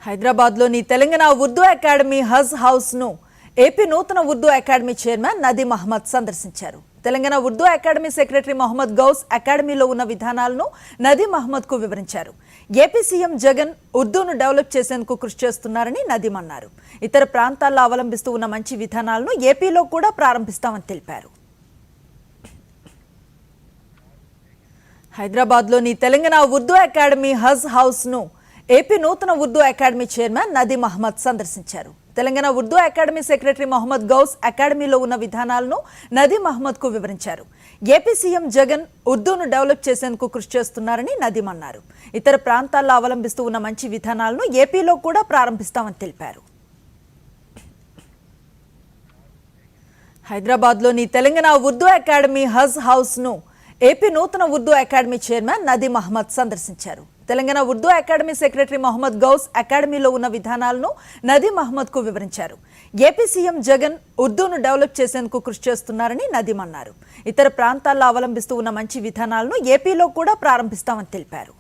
హైదరాబాద్లోని తెలంగాణ ఉర్దూ అకాడమీ హజ్ హౌస్ను ఏపీ నూతన Urdu academy chairman నదీం అహ్మద్ సందర్శించారు. తెలంగాణ ఉర్దూ అకాడమీ సెక్రటరీ మొహమ్మద్ గౌస్ అకాడమీలో ఉన్న విధానాలను నదీం అహ్మద్కు వివరించారు. ఏపీ సీఎం జగన్ ఉర్దూను డెవలప్ చేసేందుకు కృషి చేస్తున్నారని నదీం అన్నారు. ఇతర ప్రాంతాల్లో అవలంబిస్తూ ఉన్న మంచి విధానాలను ఏపీలో కూడా ప్రారంభిస్తామని తెలిపారు. హైదరాబాద్లోని తెలంగాణ ఉర్దూ అకాడమీ హజ్ హౌస్ను ఏపీ నూతన ఉర్దూ అకాడమీ చైర్మన్ నదీం అహ్మద్ సందర్శించారు. తెలంగాణ ఉర్దూ అకాడమీ సెక్రటరీ మొహమ్మద్ గౌస్ అకాడమీలో ఉన్న విధానాలను నదీం అహ్మద్కు వివరించారు. ఏపీ సీఎం జగన్ ఉర్దూను డెవలప్ చేసేందుకు కృషి చేస్తున్నారని నదీం అన్నారు. ఇతర ప్రాంతాల్లో అవలంబిస్తూ ఉన్న మంచి విధానాలను ఏపీలో కూడా ప్రారంభిస్తామని తెలిపారు. హైదరాబాద్లోని తెలంగాణ ఉర్దూ అకాడమీ హజ్ హౌస్ను ఏపీ నూతన ఉర్దూ అకాడమీ చైర్మన్ నదీం అహ్మద్ సందర్శించారు. తెలంగాణ ఉర్దూ అకాడమీ సెక్రటరీ మొహమ్మద్ గౌస్ అకాడమీలో ఉన్న విధానాలను నదీం అహ్మద్కు వివరించారు. ఏపీ సీఎం జగన్ ఉర్దూను డెవలప్ చేసేందుకు కృషి చేస్తున్నారని నదీం అన్నారు. ఇతర ప్రాంతాల్లో అవలంబిస్తూ ఉన్న మంచి విధానాలను ఏపీలో కూడా ప్రారంభిస్తామని తెలిపారు.